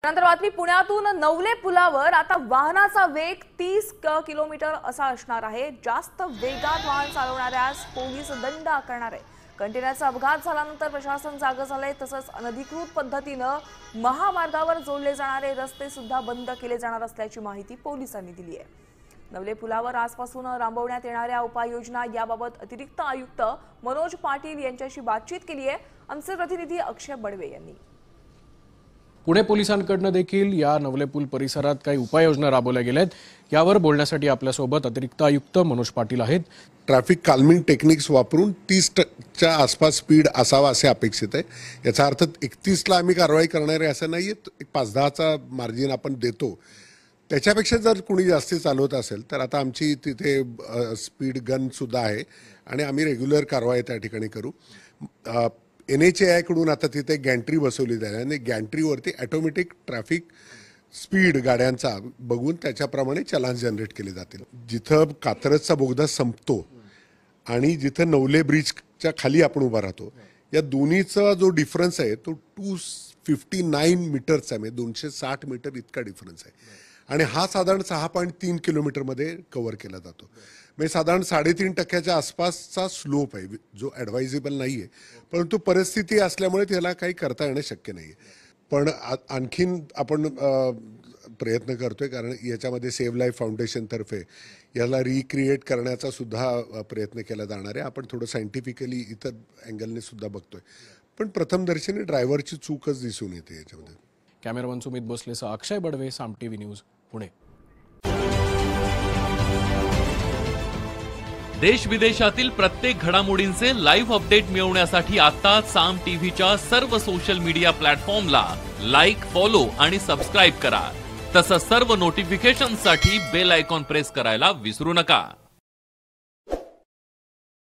नंतर बातमी पुण्यातून नवले पुलावर आता वाहनाचा वेग 30 किलोमीटर असा असणार आहे। जास्त वेगात वाहन चालवणाऱ्यास पोलीस दंड आकारणार आहे। कंटेनरचा अपघात झाल्यानंतर प्रशासन जागे झाले। तसंच अनधिकृत पद्धतीने महामार्गावर जोडले जाणारे रस्ते सुद्धा बंद केले जाणार असल्याची माहिती पोलिसांनी दिली आहे। नवले पुलावर आजपासून राबवण्यात येणाऱ्या उपाययोजना याबाबत अतिरिक्त आयुक्त मनोज पाटील यांच्याशी बातचीत केली आहे। आमचे प्रतिनिधी अक्षय बडवे यांनी पुणे पोलिसांकडून देखील या नवले पूल परिसरात काही उपाययोजना राबवल्या गेल्या आहेत। यावर बोलण्यासाठी आपल्यासोबत अतिरिक्त आयुक्त मनोज पाटील आहेत। ट्रॅफिक काल्मिंग टेक्निक्स वापरून 30च्या आसपास स्पीड असावा असे अपेक्षित आहे। याचा अर्थ 31ला आम्ही कारवाई करणार आहे असं नाहीये। 5-10चा मार्जिन आपण देतो। त्याच्यापेक्षा जर कोणी जास्त चालवत असेल तर आता आमची तिथे स्पीड गन सुद्धा आहे आणि आम्ही रेग्युलर कारवाई त्या ठिकाणी करू। NHAI कडून आता तिथे गॅन्ट्री बसवली जाईल आणि गॅन्ट्रीवरती ऑटोमॅटिक ट्रॅफिक स्पीड गाड्यांचा बघून त्याच्याप्रमाणे चलान जनरेट केले जातील। जिथं कात्रजचा बोगदा संपतो आणि जिथं नवले ब्रिजच्या खाली आपण उभा राहतो या दोन्हीचा जो डिफरन्स आहे तो 259 मीटरचा आहे, 260 मीटर इतका डिफरन्स आहे आणि हा साधारण 6.3 किलोमीटरमध्ये कव्हर केला जातो। म्हणजे साधारण 3.5% आसपासचा स्लोप आहे जो ॲडवायझेबल नाही आहे, परंतु परिस्थिती असल्यामुळे त्याला काही करता येणं शक्य नाही आहे। पण आणखीन आपण प्रयत्न करतोय कारण याच्यामध्ये सेव्ह लाईफ फाउंडेशनतर्फे याला रिक्रिएट करण्याचा सुद्धा प्रयत्न केला जाणार आहे। आपण थोडं सायंटिफिकली इतर अँगलने सुद्धा बघतोय, पण प्रथमदर्शनी ड्रायव्हरची चूकच दिसून येते याच्यामध्ये। कॅमेरामन सुमित भोसलेसह अक्षय बडवे, साम टीव्ही न्यूज, पुणे। देश विदेशातील प्रत्येक घडामोडींचे लाईव्ह अपडेट मिळवण्यासाठी आता साम टीव्हीच्या सर्व सोशल मीडिया प्लॅटफॉर्मला लाईक, फॉलो आणि सबस्क्राईब करा। तसंच सर्व नोटिफिकेशनसाठी बेल आयकॉन प्रेस करायला विसरू नका।